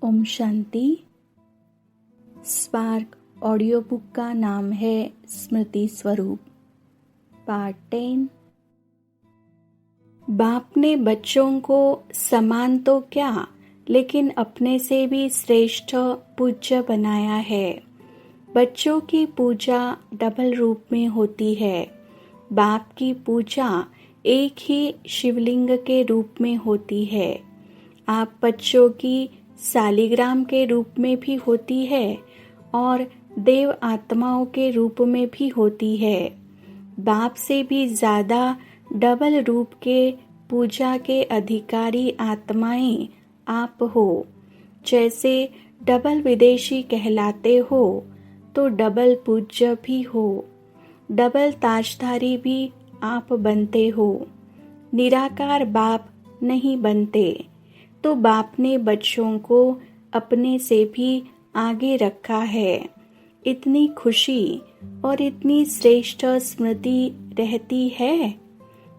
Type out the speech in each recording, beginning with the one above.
Om Shanti. Spark audio book का नाम है स्मृति स्वरूप, पार्ट 10। बाप ने बच्चों को समान तो क्या, लेकिन अपने से भी श्रेष्ठ पूज्य बनाया है। बच्चों की पूजा डबल रूप में होती है। बाप की पूजा एक ही शिवलिंग के रूप में होती है। आप बच्चों की सालिग्राम के रूप में भी होती है और देव आत्माओं के रूप में भी होती है। बाप से भी ज़्यादा डबल रूप के पूजा के अधिकारी आत्माएं आप हो। जैसे डबल विदेशी कहलाते हो तो डबल पूज्य भी हो, डबल ताजधारी भी आप बनते हो। निराकार बाप नहीं बनते, तो बाप ने बच्चों को अपने से भी आगे रखा है। इतनी खुशी और इतनी श्रेष्ठ स्मृति रहती है।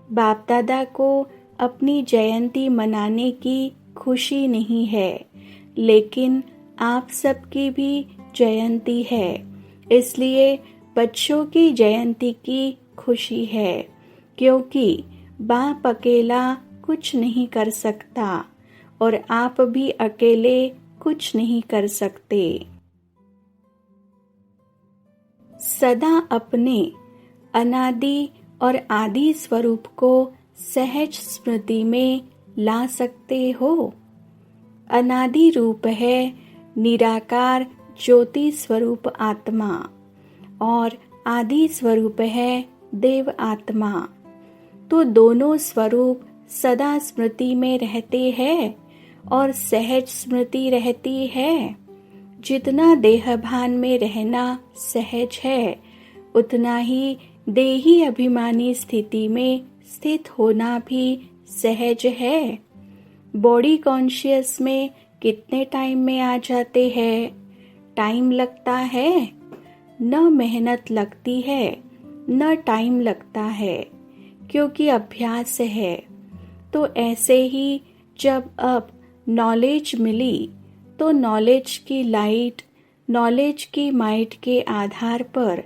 बाप दादा को अपनी जयंती मनाने की खुशी नहीं है, लेकिन आप सबकी भी जयंती है, इसलिए बच्चों की जयंती की खुशी है। क्योंकि बाप अकेला कुछ नहीं कर सकता और आप भी अकेले कुछ नहीं कर सकते। सदा अपने अनादि और आदि स्वरूप को सहज स्मृति में ला सकते हो। अनादि रूप है निराकार ज्योति स्वरूप आत्मा और आदि स्वरूप है देव आत्मा। तो दोनों स्वरूप सदा स्मृति में रहते हैं और सहज स्मृति रहती है। जितना देहभान में रहना सहज है, उतना ही देही अभिमानी स्थिति में स्थित होना भी सहज है। बॉडी कॉन्शियस में कितने टाइम में आ जाते हैं? टाइम लगता है, न मेहनत लगती है, न टाइम लगता है, क्योंकि अभ्यास है। तो ऐसे ही जब अब नॉलेज मिली तो नॉलेज की लाइट, नॉलेज की माइट के आधार पर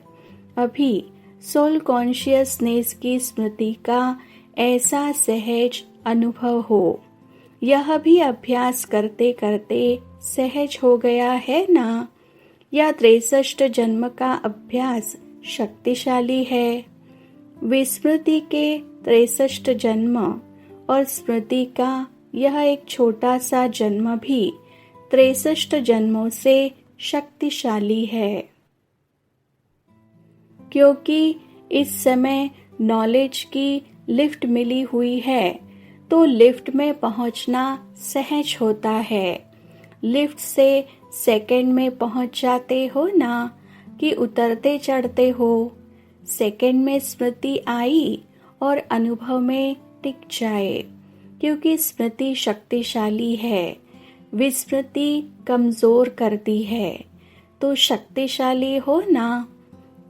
अभी सोल कॉन्शियसनेस की स्मृति का ऐसा सहज अनुभव हो। यह भी अभ्यास करते करते सहज हो गया है ना? या 63 जन्म का अभ्यास शक्तिशाली है। विस्मृति के 63 जन्म और स्मृति का यह एक छोटा सा जन्म भी 63 जन्मों से शक्तिशाली है। क्योंकि इस समय नॉलेज की लिफ्ट मिली हुई है, तो लिफ्ट में पहुंचना सहज होता है। लिफ्ट से सेकंड में पहुंच जाते हो ना, कि उतरते चढ़ते हो। सेकंड में स्मृति आई और अनुभव में टिक जाए, क्योंकि स्मृति शक्तिशाली है, विस्मृति कमजोर करती है। तो शक्तिशाली हो ना?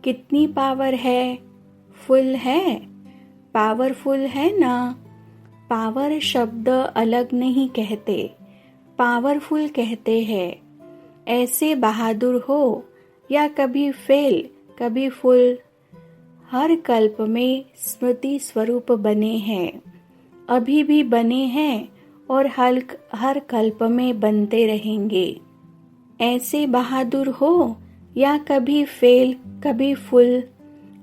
कितनी पावर है? फुल है, पावरफुल है ना? पावर शब्द अलग नहीं कहते, पावरफुल कहते हैं। ऐसे बहादुर हो या कभी फेल कभी फुल, हर कल्प में स्मृति स्वरूप बने हैं, अभी भी बने हैं और हर कल्प में बनते रहेंगे। ऐसे बहादुर हो या कभी फेल कभी फुल,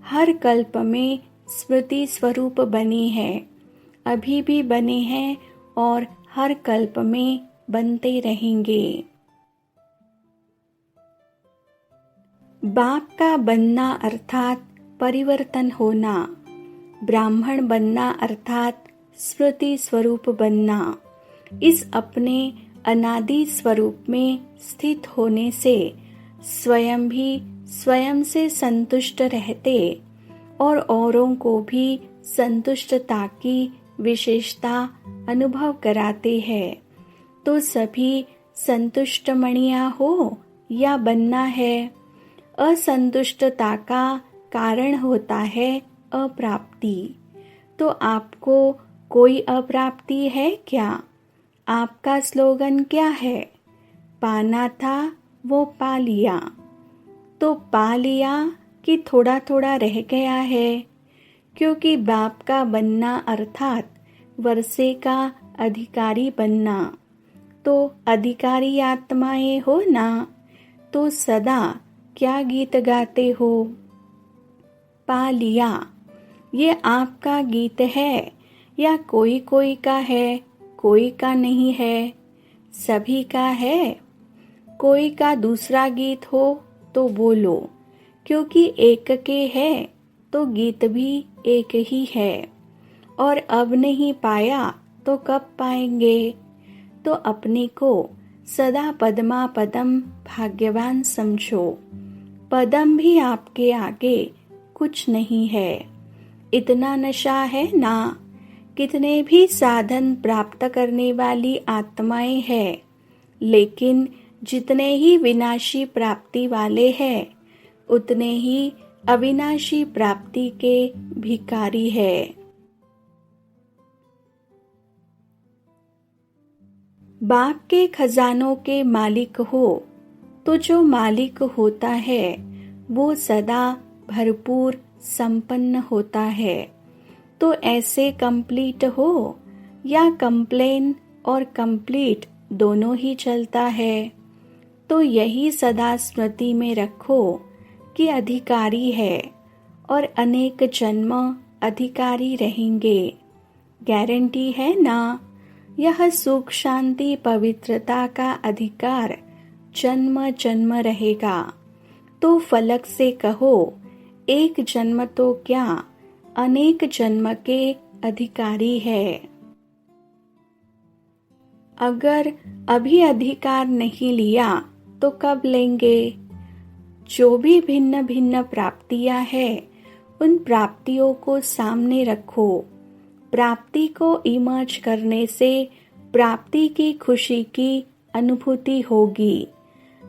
हर कल्प में स्मृति स्वरूप बने हैं, अभी भी बने हैं और हर कल्प में बनते रहेंगे। बाप का बनना अर्थात परिवर्तन होना, ब्राह्मण बनना अर्थात स्मृति स्वरूप बनना। इस अपने अनादि स्वरूप में स्थित होने से स्वयं भी स्वयं से संतुष्ट रहते और औरों को भी संतुष्टता की विशेषता अनुभव कराते हैं। तो सभी संतुष्ट मणिया हो या बनना है। असंतुष्टता का कारण होता है अप्राप्ति। तो आपको कोई अप्राप्ति है क्या? आपका स्लोगन क्या है? पाना था वो पा लिया। तो पा लिया कि थोड़ा थोड़ा रह गया है, क्योंकि बाप का बनना अर्थात वर्षे का अधिकारी बनना। तो अधिकारी आत्माएं हो ना, तो सदा क्या गीत गाते हो? पा लिया, ये आपका गीत है या कोई कोई का है? कोई का नहीं है, सभी का है। कोई का दूसरा गीत हो तो बोलो, क्योंकि एक के है तो गीत भी एक ही है। और अब नहीं पाया तो कब पाएंगे? तो अपने को सदा पद्मा पदम भाग्यवान समझो। पदम भी आपके आगे कुछ नहीं है। इतना नशा है ना, कितने भी साधन प्राप्त करने वाली आत्माएं हैं, लेकिन जितने ही विनाशी प्राप्ति वाले हैं, उतने ही अविनाशी प्राप्ति के भिखारी है। बाप के खजानों के मालिक हो, तो जो मालिक होता है वो सदा भरपूर संपन्न होता है। तो ऐसे कंप्लीट हो या कंप्लेन और कंप्लीट दोनों ही चलता है। तो यही सदा स्मृति में रखो कि अधिकारी है और अनेक जन्म अधिकारी रहेंगे। गारंटी है ना? यह सुख शांति पवित्रता का अधिकार जन्म जन्म रहेगा। तो फलक से कहो, एक जन्म तो क्या अनेक जन्म के अधिकारी है। अगर अभी अधिकार नहीं लिया तो कब लेंगे? जो भी भिन्न भिन्न प्राप्तियां हैं, उन प्राप्तियों को सामने रखो। प्राप्ति को इमर्ज करने से प्राप्ति की खुशी की अनुभूति होगी।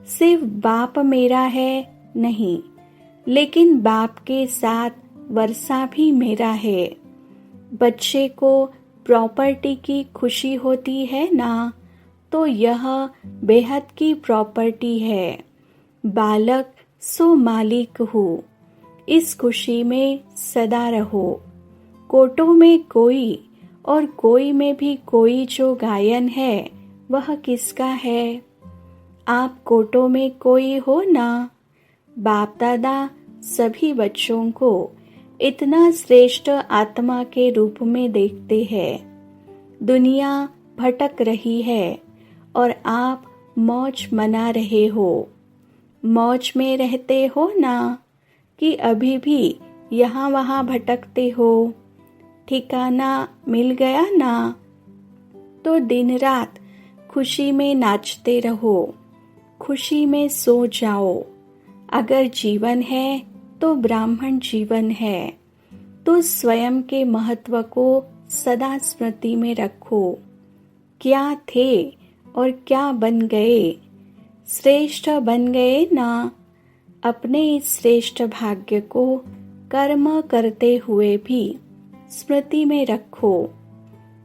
सिर्फ बाप मेरा है नहीं, लेकिन बाप के साथ वर्षा भी मेरा है। बच्चे को प्रॉपर्टी की खुशी होती है ना, तो यह बेहद की प्रॉपर्टी है। बालक सो मालिक हूँ, इस खुशी में सदा रहो। कोटों में कोई और कोई में भी कोई जो गायन है, वह किसका है? आप कोटों में कोई हो ना। बाप दादा सभी बच्चों को इतना श्रेष्ठ आत्मा के रूप में देखते हैं। दुनिया भटक रही है और आप मौज मना रहे हो। मौज में रहते हो ना, कि अभी भी यहाँ वहाँ भटकते हो? ठिकाना मिल गया ना, तो दिन रात खुशी में नाचते रहो, खुशी में सो जाओ। अगर जीवन है तो ब्राह्मण जीवन है। तो स्वयं के महत्व को सदा स्मृति में रखो। क्या थे और क्या बन गए? श्रेष्ठ बन गए ना। अपने इस श्रेष्ठ भाग्य को कर्म करते हुए भी स्मृति में रखो।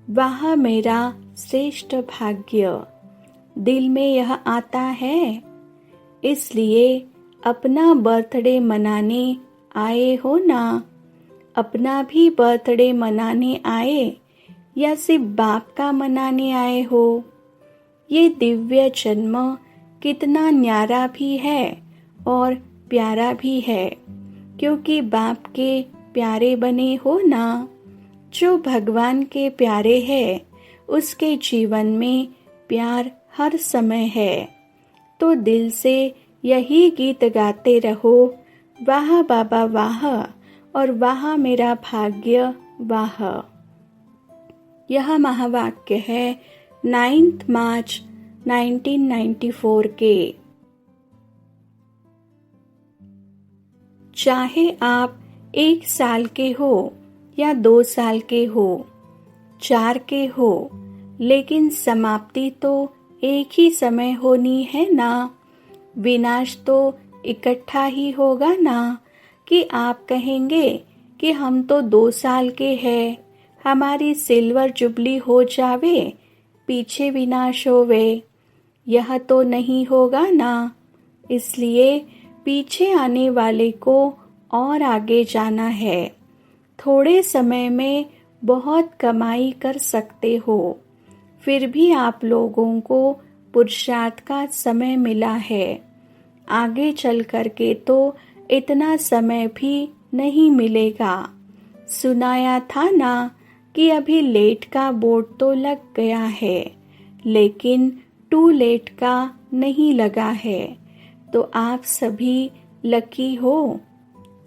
वह मेरा श्रेष्ठ भाग्य दिल में यह आता है। इसलिए अपना बर्थडे मनाने आए हो ना। अपना भी बर्थडे मनाने आए या सिर्फ बाप का मनाने आए हो? ये दिव्य जन्म कितना न्यारा भी है और प्यारा भी है, क्योंकि बाप के प्यारे बने हो ना। जो भगवान के प्यारे है, उसके जीवन में प्यार हर समय है। तो दिल से यही गीत गाते रहो, वाह बाबा वाह, और वाह मेरा भाग्य वाह। यह महावाक्य है 9 मार्च 1994 के। चाहे आप 1 साल के हो या 2 साल के हो, 4 के हो, लेकिन समाप्ति तो एक ही समय होनी है ना। विनाश तो इकट्ठा ही होगा ना, कि आप कहेंगे कि हम तो 2 साल के हैं, हमारी सिल्वर जुबली हो जावे, पीछे विनाश होवे। यह तो नहीं होगा ना, इसलिए पीछे आने वाले को और आगे जाना है। थोड़े समय में बहुत कमाई कर सकते हो, फिर भी आप लोगों को पुरुषार्थ का समय मिला है। आगे चल कर के तो इतना समय भी नहीं मिलेगा। सुनाया था ना कि अभी लेट का बोर्ड तो लग गया है, लेकिन टू लेट का नहीं लगा है। तो आप सभी लकी हो।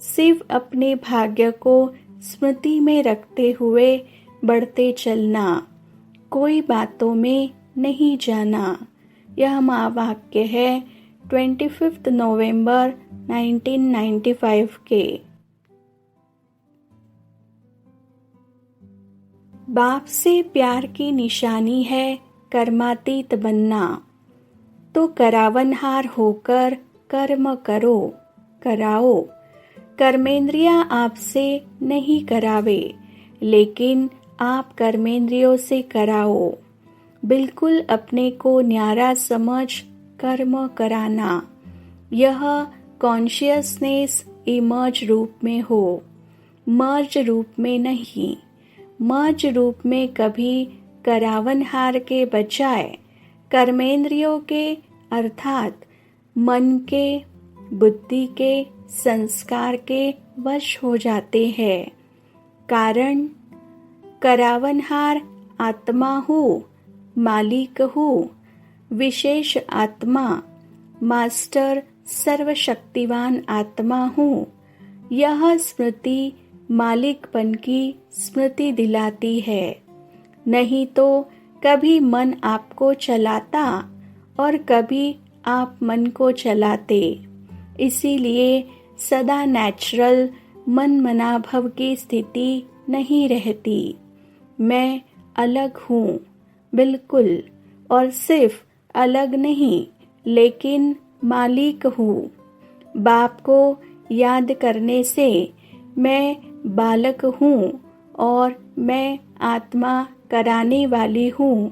सिर्फ अपने भाग्य को स्मृति में रखते हुए बढ़ते चलना, कोई बातों में नहीं जाना। यह महावाक्य है 25 नवंबर 1995 के। बाप से प्यार की निशानी है कर्मातीत बनना, तो करावनहार होकर कर्म करो, कराओ। कर्मेंद्रियां आपसे नहीं करावे, लेकिन आप कर्मेंद्रियों से कराओ। बिल्कुल अपने को न्यारा समझ कर्म कराना। यह कॉन्शियसनेस इमर्ज रूप में हो, मर्ज रूप में नहीं। मर्ज रूप में कभी करावनहार के बजाय कर्मेंद्रियों के अर्थात मन के, बुद्धि के, संस्कार के वश हो जाते हैं। कारण करावनहार आत्मा हूँ, मालिक हूँ, विशेष आत्मा, मास्टर सर्वशक्तिवान आत्मा हूँ। यह स्मृति मालिकपन की स्मृति दिलाती है। नहीं तो कभी मन आपको चलाता और कभी आप मन को चलाते। इसीलिए सदा नेचुरल मन मनाभव की स्थिति नहीं रहती। मैं अलग हूँ, बिल्कुल, और सिर्फ अलग नहीं, लेकिन मालिक हूँ। बाप को याद करने से मैं बालक हूँ और मैं आत्मा कराने वाली हूँ,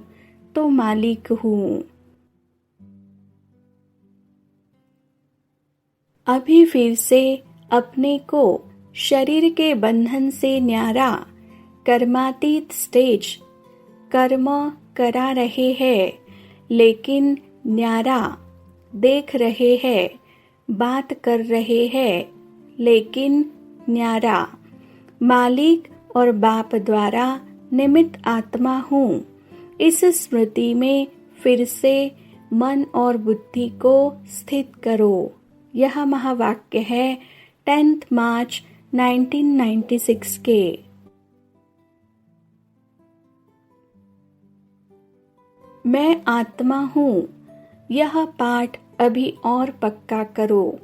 तो मालिक हूँ। अभी फिर से अपने को शरीर के बंधन से न्यारा कर्मातीत स्टेज कर्म करा रहे हैं, लेकिन न्यारा देख रहे हैं, बात कर रहे हैं, लेकिन न्यारा। मालिक और बाप द्वारा निमित्त आत्मा हूँ। इस स्मृति में फिर से मन और बुद्धि को स्थित करो। यह महावाक्य है 10 मार्च 1996 के। मैं आत्मा हूँ, यह पाठ अभी और पक्का करो।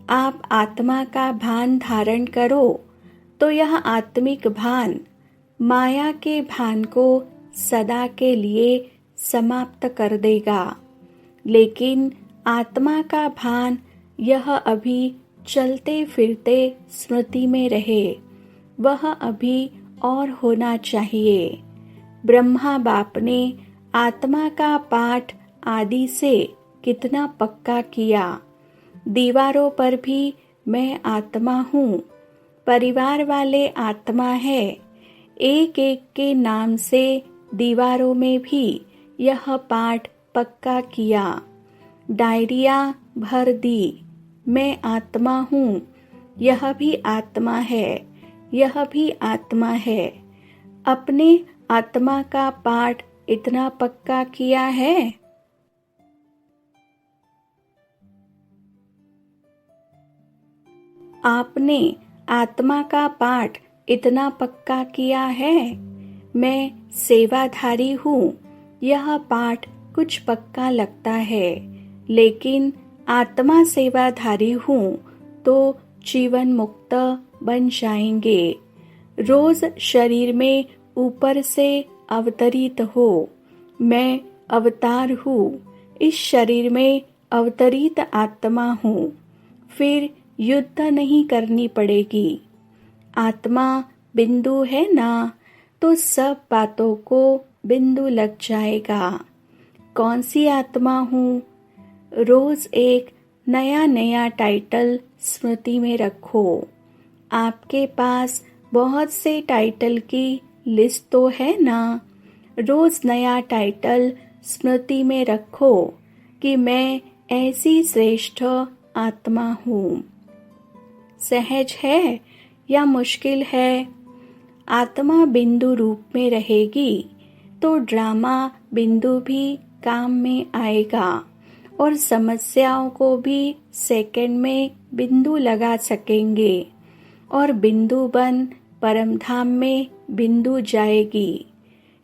आप आत्मा का भान धारण करो तो यह आत्मिक भान माया के भान को सदा के लिए समाप्त कर देगा। लेकिन आत्मा का भान यह अभी चलते फिरते स्मृति में रहे, वह अभी और होना चाहिए। ब्रह्मा बाप ने आत्मा का पाठ आदि से कितना पक्का किया। दीवारों पर भी मैं आत्मा हूँ, परिवार वाले आत्मा है। एक एक के नाम से दीवारों में भी यह पाठ पक्का किया। डायरिया भर दी, मैं आत्मा हूँ, यह भी आत्मा है, यह भी आत्मा है। अपने आत्मा का पाठ इतना पक्का किया है। आपने आत्मा का पाठ इतना पक्का किया है। मैं सेवाधारी हूँ, यह पाठ कुछ पक्का लगता है, लेकिन आत्मा सेवाधारी हूँ तो जीवन मुक्त बन जाएंगे। रोज शरीर में ऊपर से अवतरित हो। मैं अवतार हूँ, इस शरीर में अवतरित आत्मा हूँ। फिर युद्ध नहीं करनी पड़ेगी। आत्मा बिंदु है ना, तो सब बातों को बिंदु लग जाएगा। कौन सी आत्मा हूँ। रोज एक नया नया टाइटल स्मृति में रखो। आपके पास बहुत से टाइटल की लिस्ट तो है ना। रोज नया टाइटल स्मृति में रखो कि मैं ऐसी श्रेष्ठ आत्मा हूँ। सहज है या मुश्किल है? आत्मा बिंदु रूप में रहेगी तो ड्रामा बिंदु भी काम में आएगा और समस्याओं को भी सेकंड में बिंदु लगा सकेंगे और बिंदु बन परमधाम में बिंदु जाएगी।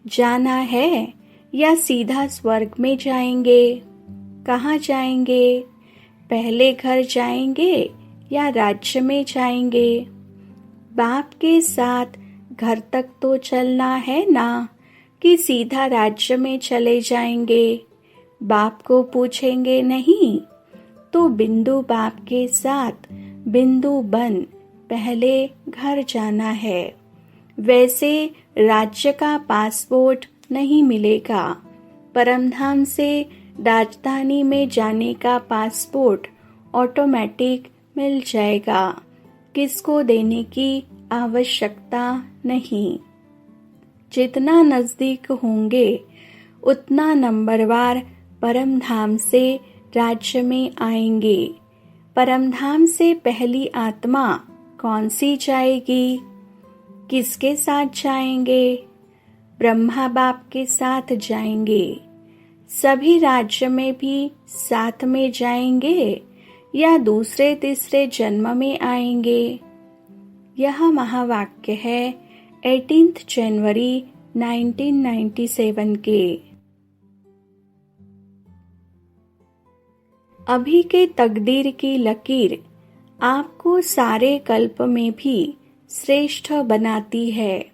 जाना है या सीधा स्वर्ग में जाएंगे? कहाँ जाएंगे? पहले घर जाएंगे या राज्य में जाएंगे? बाप के साथ घर तक तो चलना है ना कि सीधा राज्य में चले जाएंगे? बाप को पूछेंगे नहीं तो बिंदु बाप के साथ बिंदु बन पहले घर जाना है। वैसे राज्य का पासपोर्ट नहीं मिलेगा। परमधाम से राजधानी में जाने का पासपोर्ट ऑटोमेटिक मिल जाएगा। किसको देने की आवश्यकता नहीं। जितना नजदीक होंगे उतना नंबरवार परमधाम से राज्य में आएंगे। परमधाम से पहली आत्मा कौन सी जाएगी? किसके साथ जाएंगे? ब्रह्मा बाप के साथ जाएंगे। सभी राज्य में भी साथ में जाएंगे या दूसरे तीसरे जन्म में आएंगे? यह महावाक्य है 18 जनवरी 1997 के। अभी के तकदीर की लकीर आपको सारे कल्प में भी श्रेष्ठ बनाती है।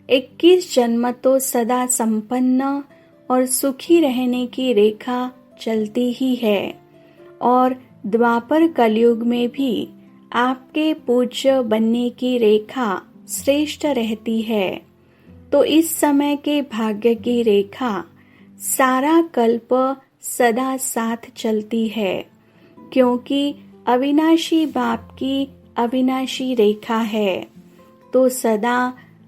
21 जन्म तो सदा संपन्न और सुखी रहने की रेखा चलती ही है और द्वापर कलयुग में भी आपके पूज्य बनने की रेखा श्रेष्ठ रहती है। तो इस समय के भाग्य की रेखा सारा कल्प सदा साथ चलती है, क्योंकि अविनाशी बाप की अविनाशी रेखा है। तो सदा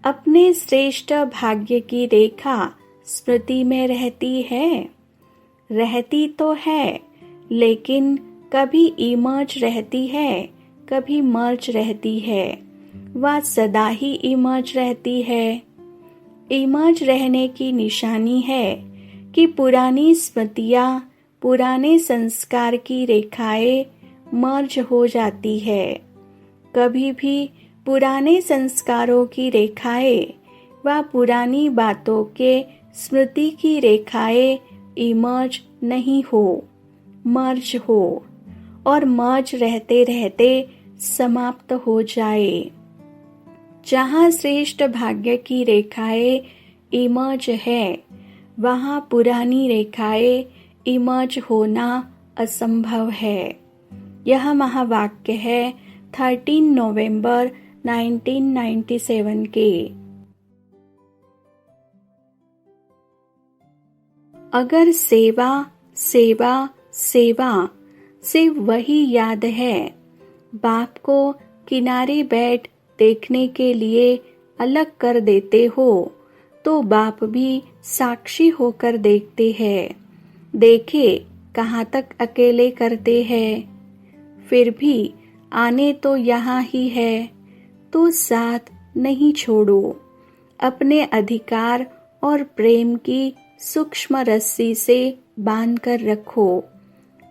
अपने श्रेष्ठ भाग्य की रेखा स्मृति में रहती है। रहती तो है, लेकिन कभी इमर्ज रहती है, कभी मर्ज रहती है। वह सदा ही इमर्ज रहती है। इमर्ज रहने की निशानी है कि पुरानी स्मृतियाँ, पुराने संस्कार की रेखाएं मर्ज हो जाती है। कभी भी पुराने संस्कारों की रेखाएं व पुरानी बातों के स्मृति की रेखाएं इमर्ज नहीं हो, मर्ज हो और मर्ज रहते रहते समाप्त हो जाए। जहाँ श्रेष्ठ भाग्य की रेखाएं इमर्ज है, वहाँ पुरानी रेखाएं इमर्ज होना असंभव है। यह महावाक्य है 13 नवंबर 1997 के। अगर सेवा सेवा सेवा सिर्फ वही याद है, बाप को किनारे बैठ देखने के लिए अलग कर देते हो, तो बाप भी साक्षी होकर देखते हैं। देखे कहाँ तक अकेले करते हैं। फिर भी आने तो यहाँ ही है, तो साथ नहीं छोड़ो। अपने अधिकार और प्रेम की सूक्ष्म रस्सी से बांध कर रखो।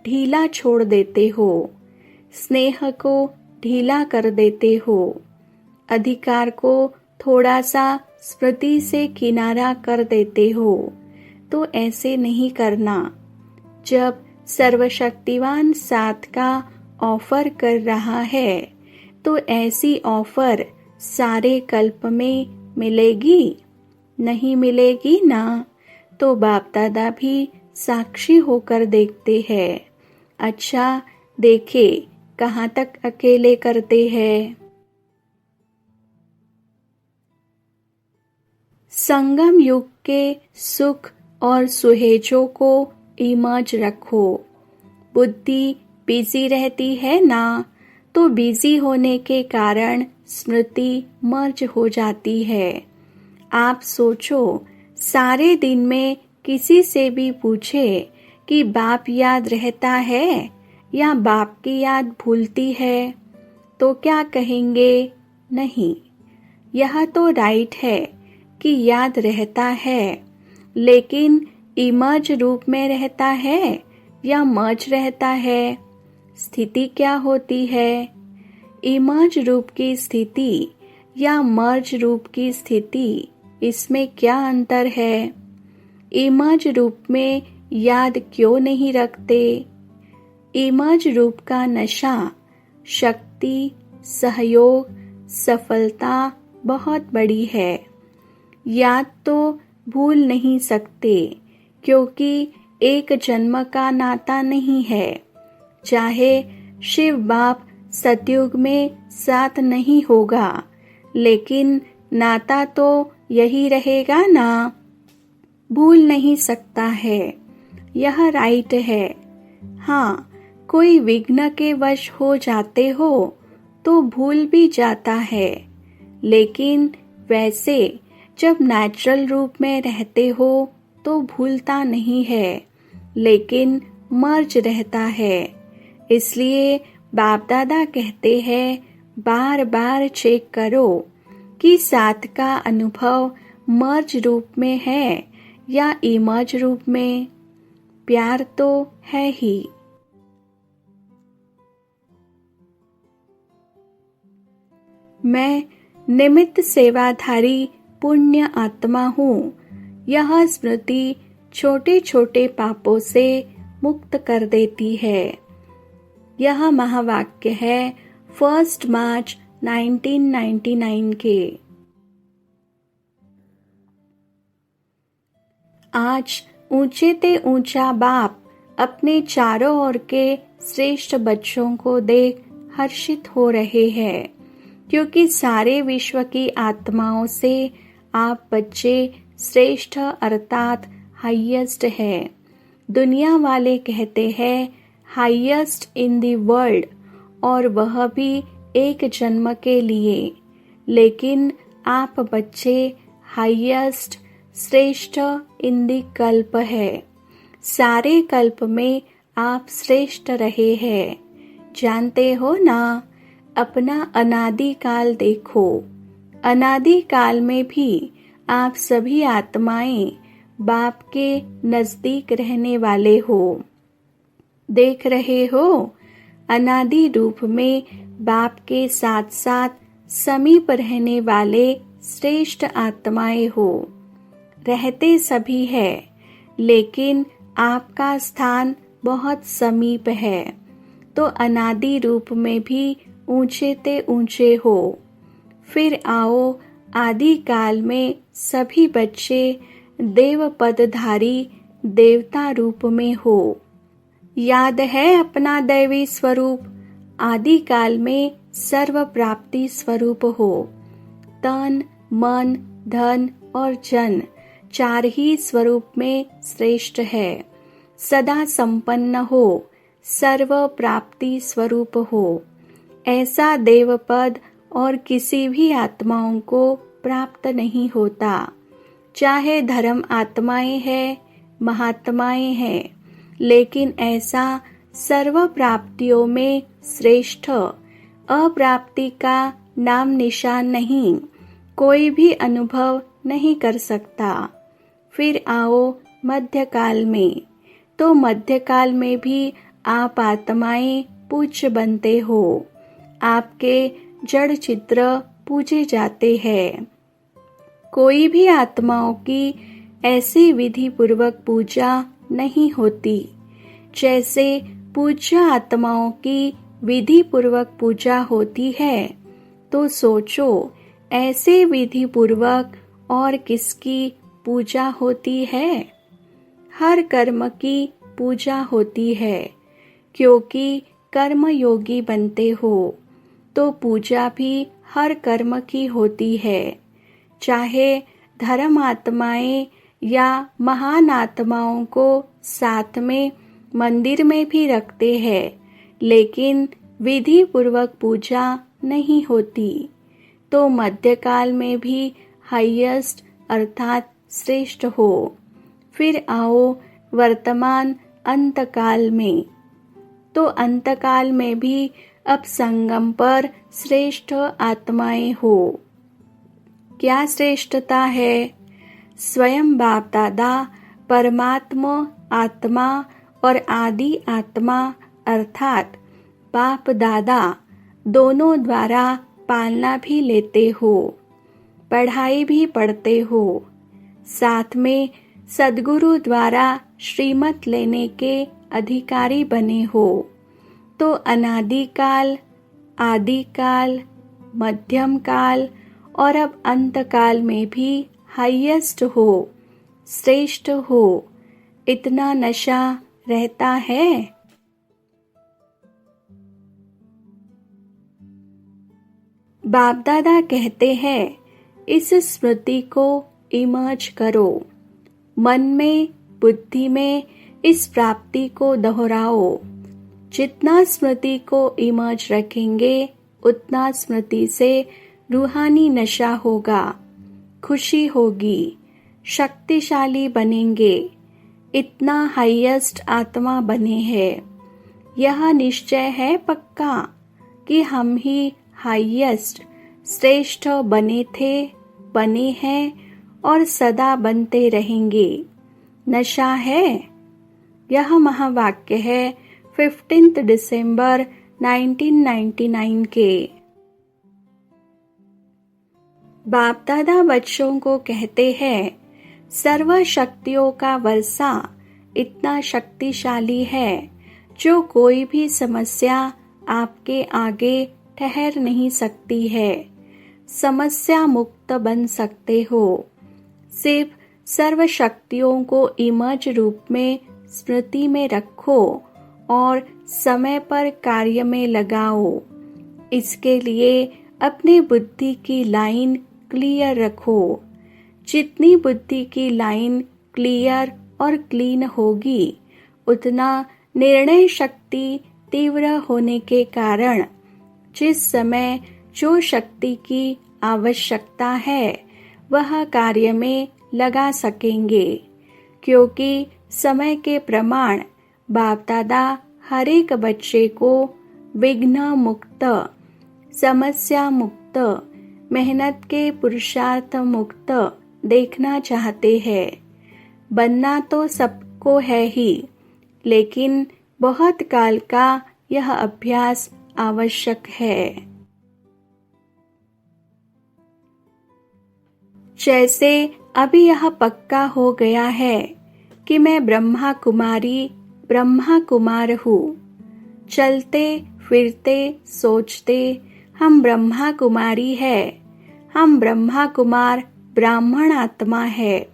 ढीला छोड़ देते हो, स्नेह को ढीला कर देते हो, अधिकार को थोड़ा सा स्मृति से किनारा कर देते हो। तो ऐसे नहीं करना। जब सर्वशक्तिवान साथ का ऑफर कर रहा है, तो ऐसी ऑफर सारे कल्प में मिलेगी? नहीं मिलेगी ना। तो बाप दादा भी साक्षी होकर देखते हैं। अच्छा देखे कहाँ तक अकेले करते हैं। संगम युग के सुख और सुहेजों को इमर्ज रखो। बुद्धि बिजी रहती है ना, तो बिजी होने के कारण स्मृति मर्ज हो जाती है। आप सोचो, सारे दिन में किसी से भी पूछे कि बाप याद रहता है या बाप की याद भूलती है, तो क्या कहेंगे? नहीं। यह तो राइट है कि याद रहता है, लेकिन इमर्ज रूप में रहता है या मर्ज रहता है? स्थिति क्या होती है? इमर्ज रूप की स्थिति या मर्ज रूप की स्थिति, इसमें क्या अंतर है? इमर्ज रूप में याद क्यों नहीं रखते? इमर्ज रूप का नशा, शक्ति, सहयोग, सफलता बहुत बड़ी है। याद तो भूल नहीं सकते, क्योंकि एक जन्म का नाता नहीं है। चाहे शिव बाप सतयुग में साथ नहीं होगा, लेकिन नाता तो यही रहेगा ना। भूल नहीं सकता है, यह राइट है। हाँ, कोई विघ्न के वश हो जाते हो तो भूल भी जाता है, लेकिन वैसे जब नेचुरल रूप में रहते हो तो भूलता नहीं है, लेकिन मर्ज रहता है। इसलिए बाप दादा कहते हैं, बार बार चेक करो कि साथ का अनुभव मर्ज रूप में है या इमर्ज रूप में। प्यार तो है ही। मैं निमित्त सेवाधारी पुण्य आत्मा हूँ। यह स्मृति छोटे छोटे पापों से मुक्त कर देती है। यह महावाक्य है 1 मार्च 1999 के। आज ऊंचे ते ऊंचा बाप अपने चारों ओर के श्रेष्ठ बच्चों को देख हर्षित हो रहे हैं, क्योंकि सारे विश्व की आत्माओं से आप बच्चे श्रेष्ठ अर्थात हाईएस्ट है। दुनिया वाले कहते हैं हाईएस्ट इन द वर्ल्ड, और वह भी एक जन्म के लिए, लेकिन आप बच्चे हाईएस्ट श्रेष्ठ इन द कल्प है। सारे कल्प में आप श्रेष्ठ रहे हैं, जानते हो ना। अपना अनादि काल देखो। अनादि काल में भी आप सभी आत्माएं बाप के नजदीक रहने वाले हो। देख रहे हो, अनादि रूप में बाप के साथ साथ समीप रहने वाले श्रेष्ठ आत्माएं हो। रहते सभी है, लेकिन आपका स्थान बहुत समीप है, तो अनादि रूप में भी ऊंचे ते ऊंचे हो। फिर आओ आदि काल में सभी बच्चे देव पदधारी देवता रूप में हो। याद है अपना दैवी स्वरूप? आदि काल में सर्व प्राप्ति स्वरूप हो। तन, मन, धन और जन, चार ही स्वरूप में श्रेष्ठ है। सदा संपन्न हो, सर्व प्राप्ति स्वरूप हो। ऐसा देवपद और किसी भी आत्माओं को प्राप्त नहीं होता। चाहे धर्म आत्माएं हैं, महात्माएं हैं, लेकिन ऐसा सर्व प्राप्तियों में श्रेष्ठ अप्राप्ति का नाम निशान नहीं, कोई भी अनुभव नहीं कर सकता। फिर आओ मध्यकाल में, तो मध्यकाल में भी आप आत्माएं पूज्य बनते हो। आपके जड़ चित्र पूजे जाते हैं। कोई भी आत्माओं की ऐसी विधि पूर्वक पूजा नहीं होती, जैसे पूज्य आत्माओं की विधि पूर्वक पूजा होती है। तो सोचो, ऐसे विधि पूर्वक और किसकी पूजा होती है? हर कर्म की पूजा होती है, क्योंकि कर्म योगी बनते हो, तो पूजा भी हर कर्म की होती है। चाहे धर्म आत्माएं या महान आत्माओं को साथ में मंदिर में भी रखते हैं, लेकिन विधि पूर्वक पूजा नहीं होती, तो मध्यकाल में भी हाईएस्ट अर्थात श्रेष्ठ हो। फिर आओ वर्तमान अंतकाल में, तो अंतकाल में भी अब संगम पर श्रेष्ठ आत्माएं हो। क्या श्रेष्ठता है? स्वयं बाप दादा परमात्मा आत्मा और आदि आत्मा अर्थात बाप दादा दोनों द्वारा पालना भी लेते हो, पढ़ाई भी पढ़ते हो, साथ में सद्गुरु द्वारा श्रीमत लेने के अधिकारी बने हो। तो अनादिकाल, आदिकाल, मध्यम काल और अब अंतकाल में भी हाईएस्ट हो, श्रेष्ठ हो। इतना नशा रहता है। बाप दादा कहते हैं इस स्मृति को इमर्ज करो, मन में बुद्धि में इस प्राप्ति को दोहराओ। जितना स्मृति को इमर्ज रखेंगे उतना स्मृति से रूहानी नशा होगा, खुशी होगी, शक्तिशाली बनेंगे। इतना हाईएस्ट आत्मा बने हैं। यह निश्चय है पक्का कि हम ही हाईएस्ट श्रेष्ठ बने थे, बने हैं और सदा बनते रहेंगे। नशा है। यह महावाक्य है 15 दिसंबर 1999 के। बाप दादा बच्चों को कहते हैं सर्व शक्तियों का वर्षा इतना शक्तिशाली है जो कोई भी समस्या आपके आगे ठहर नहीं सकती है। समस्या मुक्त बन सकते हो। सिर्फ सर्व शक्तियों को इमर्ज रूप में स्मृति में रखो और समय पर कार्य में लगाओ। इसके लिए अपनी बुद्धि की लाइन क्लियर रखो। जितनी बुद्धि की लाइन क्लियर और क्लीन होगी, उतना निर्णय शक्ति तीव्र होने के कारण जिस समय जो शक्ति की आवश्यकता है वह कार्य में लगा सकेंगे। क्योंकि समय के प्रमाण बाप दादा हर एक बच्चे को विघ्न मुक्त, समस्या मुक्त, मेहनत के पुरुषार्थ मुक्त देखना चाहते हैं। बनना तो सबको है ही, लेकिन बहुत काल का यह अभ्यास आवश्यक है। जैसे अभी यह पक्का हो गया है कि मैं ब्रह्मा कुमारी, ब्रह्मा कुमार हूँ। चलते फिरते सोचते हम ब्रह्मा कुमारी है, हम ब्रह्मा कुमार ब्राह्मण आत्मा है।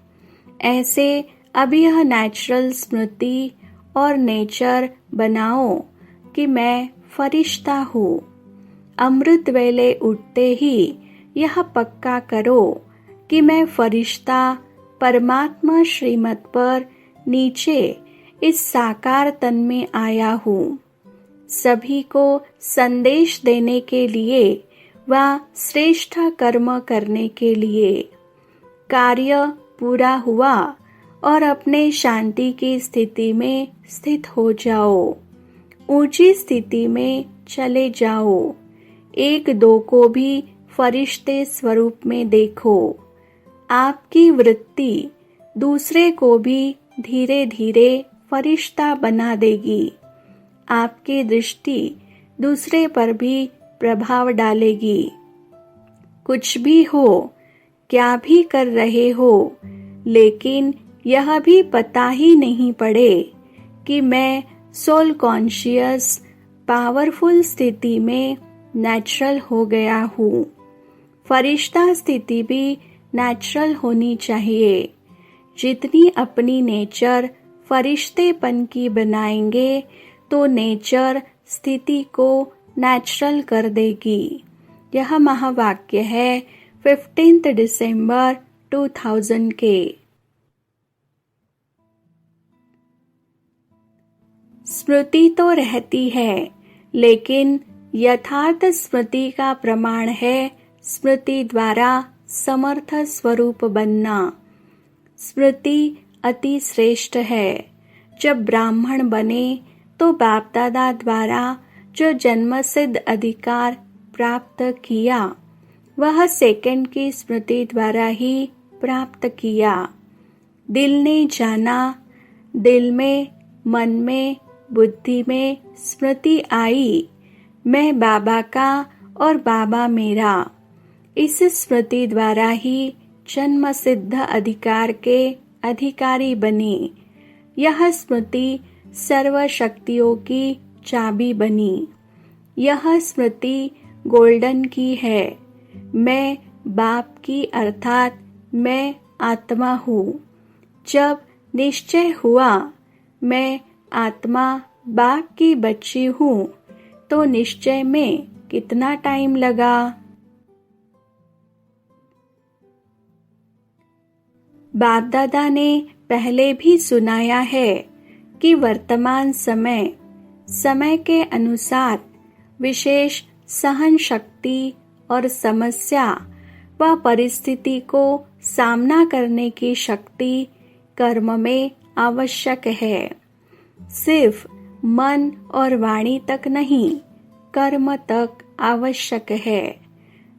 ऐसे अभी यह नेचुरल स्मृति और नेचर बनाओ कि मैं फरिश्ता हूँ। अमृत वेले उठते ही यह पक्का करो कि मैं फरिश्ता परमात्मा श्रीमत पर नीचे इस साकार तन में आया हूँ। सभी को संदेश देने के लिए व श्रेष्ठ कर्म करने के लिए। कार्य पूरा हुआ और अपने शांति की स्थिति में स्थित हो जाओ। ऊंची स्थिति में चले जाओ। एक दो को भी फरिश्ते स्वरूप में देखो। आपकी वृत्ति दूसरे को भी धीरे धीरे फरिश्ता बना देगी। आपकी दृष्टि दूसरे पर भी प्रभाव डालेगी। कुछ भी हो, क्या भी कर रहे हो, लेकिन यह भी पता ही नहीं पड़े कि मैं सोल कॉन्शियस पावरफुल स्थिति में नेचुरल हो गया हूँ। फरिश्ता स्थिति भी नेचुरल होनी चाहिए। जितनी अपनी नेचर फरिश्तेपन की बनाएंगे तो नेचर स्थिति को नेचुरल कर देगी। यह महावाक्य है 15 दिसंबर 2000 के। स्मृति तो रहती है, लेकिन यथार्थ स्मृति का प्रमाण है स्मृति द्वारा समर्थ स्वरूप बनना। स्मृति अति श्रेष्ठ है। जब ब्राह्मण बने तो बाप दादा द्वारा जो जन्मसिद्ध अधिकार प्राप्त किया वह सेकंड की स्मृति द्वारा ही प्राप्त किया। दिल ने जाना, दिल में, मन में, बुद्धि में स्मृति आई, मैं बाबा का और बाबा मेरा। इस स्मृति द्वारा ही जन्म सिद्ध अधिकार के अधिकारी बने। यह स्मृति सर्व शक्तियों की चाबी बनी। यह स्मृति गोल्डन की है। मैं बाप की अर्थात मैं आत्मा हूँ। जब निश्चय हुआ मैं आत्मा बाप की बच्ची हूँ तो निश्चय में कितना टाइम लगा। बाप दादा ने पहले भी सुनाया है कि वर्तमान समय के अनुसार विशेष सहन शक्ति और समस्या व परिस्थिति को सामना करने की शक्ति कर्म में आवश्यक है। सिर्फ मन और वाणी तक नहीं, कर्म तक आवश्यक है।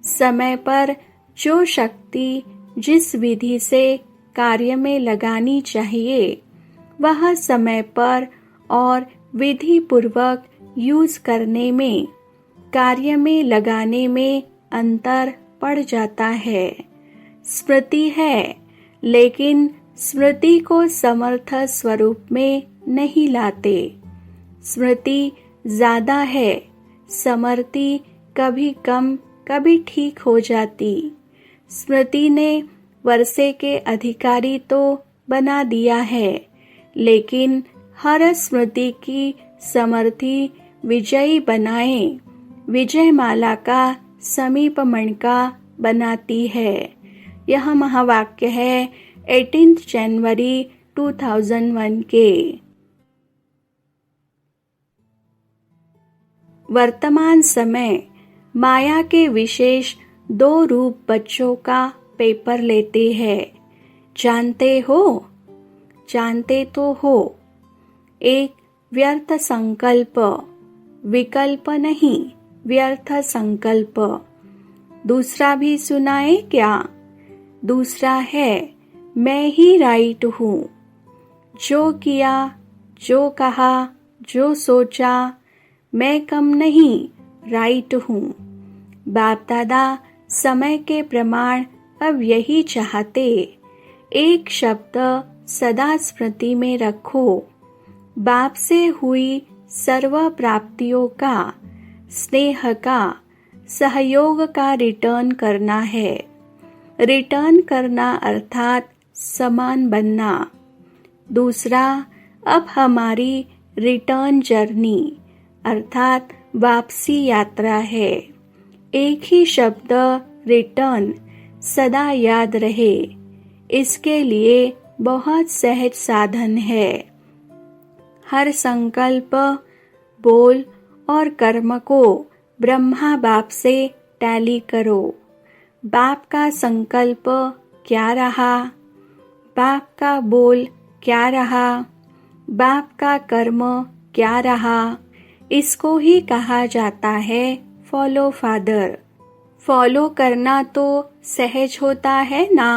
समय पर जो शक्ति जिस विधि से कार्य में लगानी चाहिए वह समय पर और विधि पूर्वक यूज करने में, कार्य में लगाने में अंतर पड़ जाता है। स्मृति है, लेकिन स्मृति को समर्थ स्वरूप में नहीं लाते। स्मृति ज्यादा है, समृद्धि कभी कम कभी ठीक हो जाती। स्मृति ने वर्षे के अधिकारी तो बना दिया है, लेकिन हर स्मृति की समर्थी विजयी बनाए विजय माला का समीप मणका बनाती है। यह महावाक्य है 18 जनवरी 2001 के। वर्तमान समय माया के विशेष 2 रूप बच्चों का पेपर लेते हैं। जानते हो? जानते तो हो। एक व्यर्थ संकल्प, विकल्प नहीं, व्यर्थ संकल्प। दूसरा भी सुनाए क्या? दूसरा है मैं ही राइट हूँ। जो किया, जो कहा, जो सोचा, मैं कम नहीं, राइट हूँ। बाप दादा समय के प्रमाण अब यही चाहते। एक शब्द सदा स्मृति में रखो। बाप से हुई सर्व प्राप्तियों का, स्नेह का, सहयोग का रिटर्न करना है। रिटर्न करना अर्थात समान बनना। दूसरा, अब हमारी रिटर्न जर्नी अर्थात वापसी यात्रा है। एक ही शब्द रिटर्न सदा याद रहे, इसके लिए बहुत सहज साधन है। हर संकल्प, बोल और कर्म को ब्रह्मा बाप से टैली करो। बाप का संकल्प क्या रहा, बाप का बोल क्या रहा, बाप का कर्म क्या रहा, इसको ही कहा जाता है फॉलो फादर। फॉलो करना तो सहज होता है ना।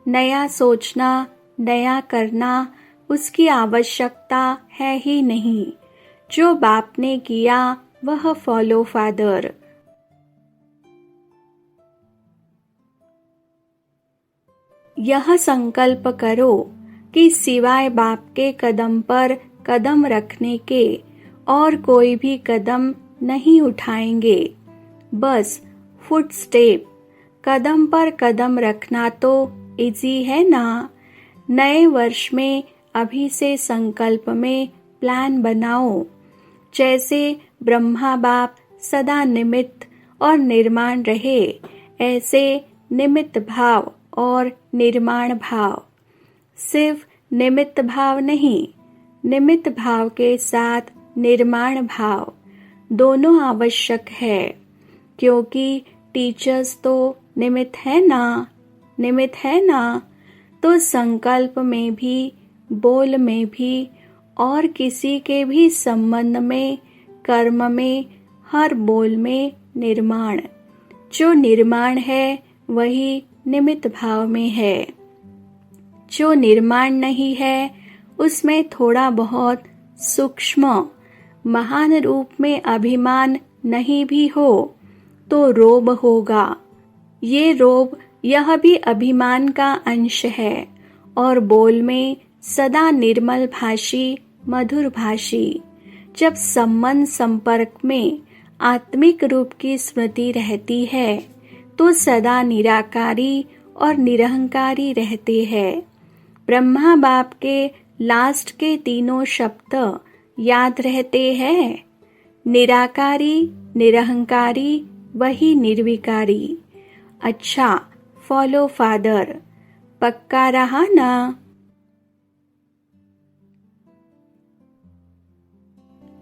नया सोचना, नया करना उसकी आवश्यकता है ही नहीं। जो बाप ने किया वह फॉलो फादर। यह संकल्प करो कि सिवाय बाप के कदम पर कदम रखने के और कोई भी कदम नहीं उठाएंगे। बस फुट स्टेप, कदम पर कदम रखना तो इजी है ना। नए वर्ष में अभी से संकल्प में प्लान बनाओ। जैसे ब्रह्मा बाप सदा निमित्त और निर्माण रहे, ऐसे निमित्त भाव और निर्माण भाव। सिर्फ निमित्त भाव नहीं, निमित्त भाव के साथ निर्माण भाव दोनों आवश्यक है, क्योंकि टीचर्स तो निमित्त है ना, तो संकल्प में भी, बोल में भी और किसी के भी संबंध में, कर्म में, हर बोल में निर्माण। जो निर्माण है वही निमित्त भाव में है। जो निर्माण नहीं है उसमें थोड़ा बहुत सूक्ष्म महान रूप में अभिमान नहीं भी हो तो रोब होगा। ये रोब यह भी अभिमान का अंश है और बोल में सदा निर्मल भाषी, मधुर भाषी। जब संबंध संपर्क में आत्मिक रूप की स्मृति रहती है तो सदा निराकारी और निरहंकारी रहते हैं। ब्रह्मा बाप के लास्ट के तीनों शब्द याद रहते हैं, निराकारी, निरहंकारी, वही निर्विकारी। अच्छा, फॉलो फादर, पक्का रहा ना?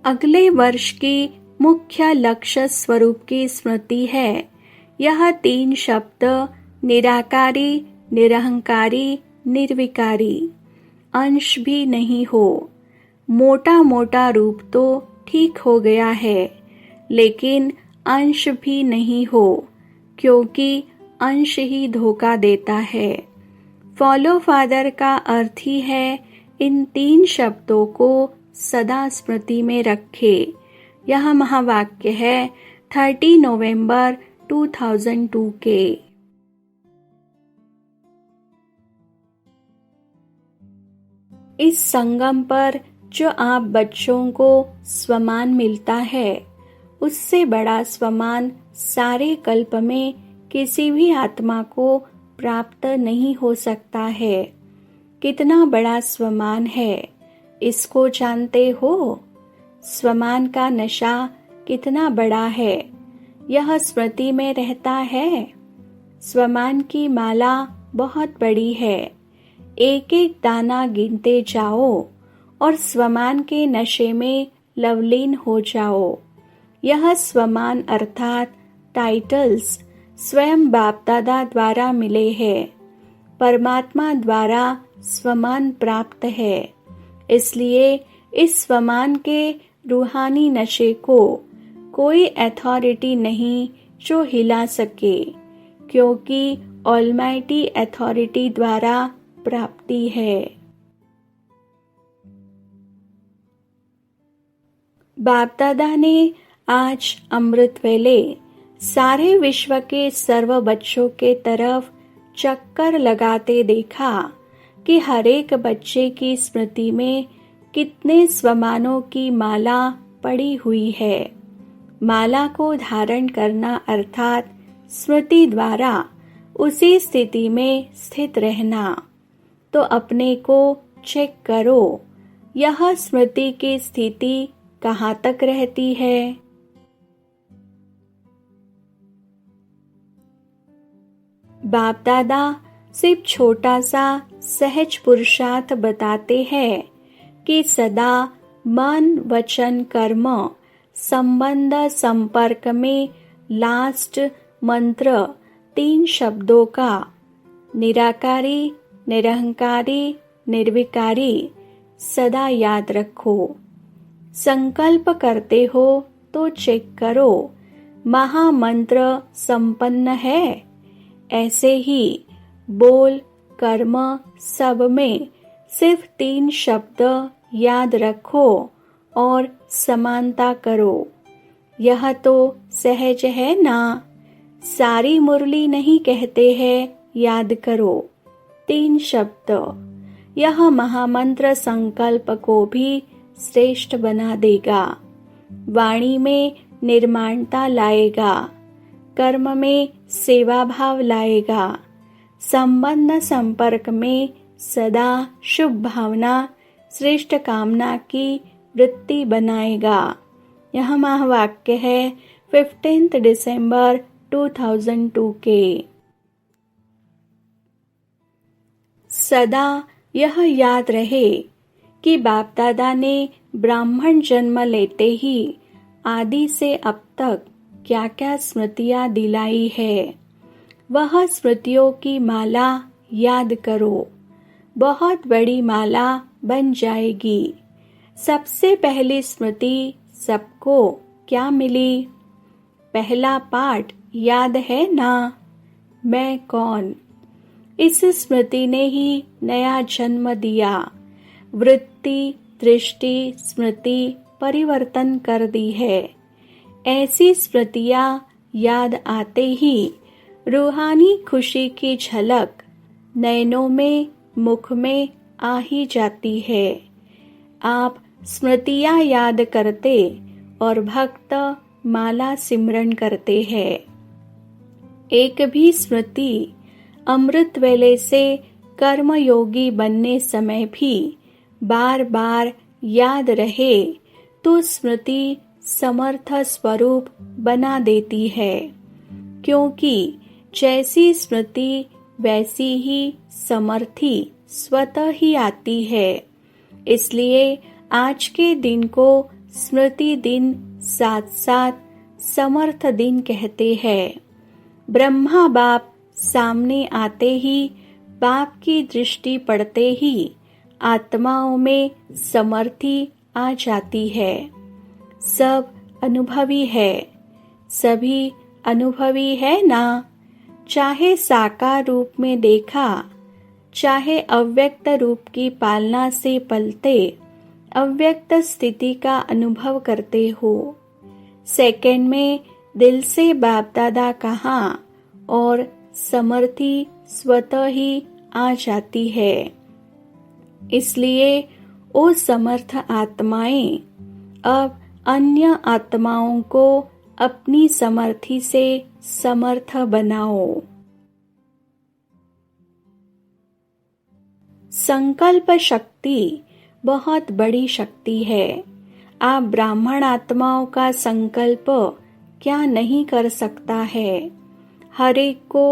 अगले वर्ष की मुख्य लक्ष्य स्वरूप की स्मृति है। यह 3 शब्द निराकारी, निरहंकारी, निर्विकारी। अंश भी नहीं हो। मोटा मोटा रूप तो ठीक हो गया है, लेकिन अंश भी नहीं हो, क्योंकि अंश ही धोखा देता है। फॉलो फादर का अर्थ ही है इन 3 शब्दों को सदा स्मृति में रखे। यह महावाक्य है 30 नवंबर 2002 के। इस संगम पर जो आप बच्चों को स्वमान मिलता है, उससे बड़ा स्वमान सारे कल्प में किसी भी आत्मा को प्राप्त नहीं हो सकता है। कितना बड़ा स्वमान है, इसको जानते हो? स्वमान का नशा कितना बड़ा है, यह स्मृति में रहता है। स्वमान की माला बहुत बड़ी है, एक एक दाना गिनते जाओ और स्वमान के नशे में लवलीन हो जाओ। यह स्वमान अर्थात टाइटल्स स्वयं बाप दादा द्वारा मिले हैं। परमात्मा द्वारा स्वमान प्राप्त है, इसलिए इस स्वमान के रूहानी नशे को कोई अथॉरिटी नहीं जो हिला सके, क्योंकि ऑलमाइटी अथॉरिटी द्वारा प्राप्ति है। बाप दादा ने आज अमृत वेले सारे विश्व के सर्व बच्चों के तरफ चक्कर लगाते देखा कि हर एक बच्चे की स्मृति में कितने स्वमानों की माला पड़ी हुई है। माला को धारण करना अर्थात स्मृति द्वारा उसी स्थिति में स्थित रहना। तो अपने को चेक करो, यह स्मृति की स्थिति कहाँ तक रहती है? बाप दादा सिर्फ छोटा सा सहज पुरुषार्थ बताते हैं कि सदा मन, वचन, कर्म, संबंध, संपर्क में लास्ट मंत्र 3 शब्दों का निराकारी, निरहंकारी, निर्विकारी सदा याद रखो। संकल्प करते हो तो चेक करो, महामंत्र संपन्न है। ऐसे ही बोल, कर्म सब में सिर्फ 3 शब्द याद रखो और समानता करो। यह तो सहज है ना? सारी मुरली नहीं कहते हैं याद करो 3 शब्द। यह महामंत्र संकल्प को भी श्रेष्ठ बना देगा, वाणी में निर्माणता लाएगा, कर्म में सेवा भाव लाएगा, संबंध संपर्क में सदा शुभ भावना, श्रेष्ठ कामना की वृत्ति बनाएगा। यह महावाक्य है 15 दिसंबर 2002 के। सदा यह याद रहे कि बाप दादा ने ब्राह्मण जन्म लेते ही आदि से अब तक क्या क्या स्मृतियां दिलाई है, वह स्मृतियों की माला याद करो। बहुत बड़ी माला बन जाएगी। सबसे पहली स्मृति सबको क्या मिली? पहला पाठ याद है ना, मैं कौन। इस स्मृति ने ही नया जन्म दिया। वृत्ति, दृष्टि, स्मृति परिवर्तन कर दी है। ऐसी स्मृतियां याद आते ही रूहानी खुशी की झलक नयनों में, मुख में आ ही जाती है। आप स्मृतियां याद करते और भक्त माला सिमरन करते हैं। एक भी स्मृति अमृत वेले से कर्मयोगी बनने समय भी बार बार याद रहे तो स्मृति समर्थ स्वरूप बना देती है, क्योंकि जैसी स्मृति वैसी ही समर्थी स्वतः ही आती है। इसलिए आज के दिन को स्मृति दिन साथ साथ समर्थ दिन कहते हैं। ब्रह्मा बाप सामने आते ही, बाप की दृष्टि पड़ते ही आत्माओं में समर्थी आ जाती है। सब अनुभवी है, सभी अनुभवी है ना। चाहे साकार रूप में देखा, चाहे अव्यक्त रूप की पालना से पलते अव्यक्त स्थिति का अनुभव करते हो। सेकंड में दिल से बाप दादा कहा और समर्थी स्वतः ही आ जाती है। इसलिए ओ समर्थ आत्माएं, अब अन्य आत्माओं को अपनी समर्थी से समर्थ बनाओ। संकल्प शक्ति बहुत बड़ी शक्ति है। आप ब्राह्मण आत्माओं का संकल्प क्या नहीं कर सकता है। हर एक को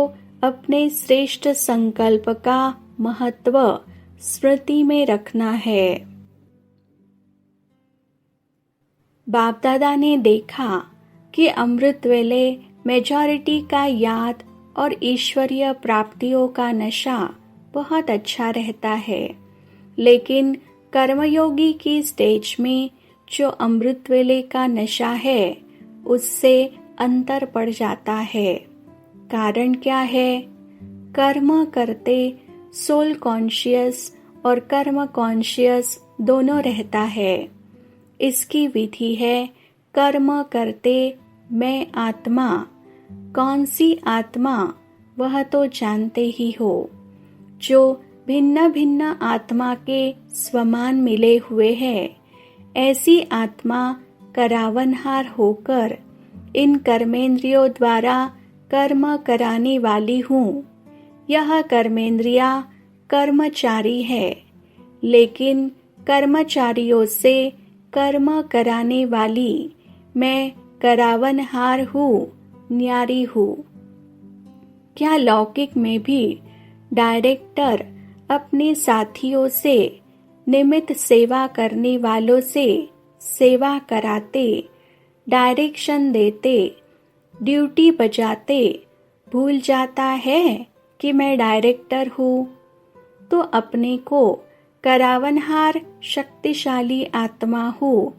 अपने श्रेष्ठ संकल्प का महत्व स्मृति में रखना है। बाप दादा ने देखा कि अमृत वेले मेजॉरिटी का याद और ईश्वरीय प्राप्तियों का नशा बहुत अच्छा रहता है, लेकिन कर्मयोगी की स्टेज में जो अमृत वेले का नशा है उससे अंतर पड़ जाता है। कारण क्या है? कर्म करते सोल कॉन्शियस और कर्म कॉन्शियस दोनों रहता है। इसकी विधि है कर्म करते मैं आत्मा। कौन सी आत्मा वह तो जानते ही हो। जो भिन्न भिन्न आत्मा के स्वमान मिले हुए हैं, ऐसी आत्मा करावनहार होकर इन कर्मेंद्रियों द्वारा कर्म कराने वाली हूँ। यह कर्मेंद्रिया कर्मचारी है, लेकिन कर्मचारियों से कर्म कराने वाली मैं करावनहार हूँ, न्यारी हूँ। क्या लौकिक में भी डायरेक्टर अपने साथियों से, निमित्त सेवा करने वालों से सेवा कराते, डायरेक्शन देते, ड्यूटी बजाते भूल जाता है कि मैं डायरेक्टर हूँ? तो अपने को करावनहार शक्तिशाली आत्मा हूँ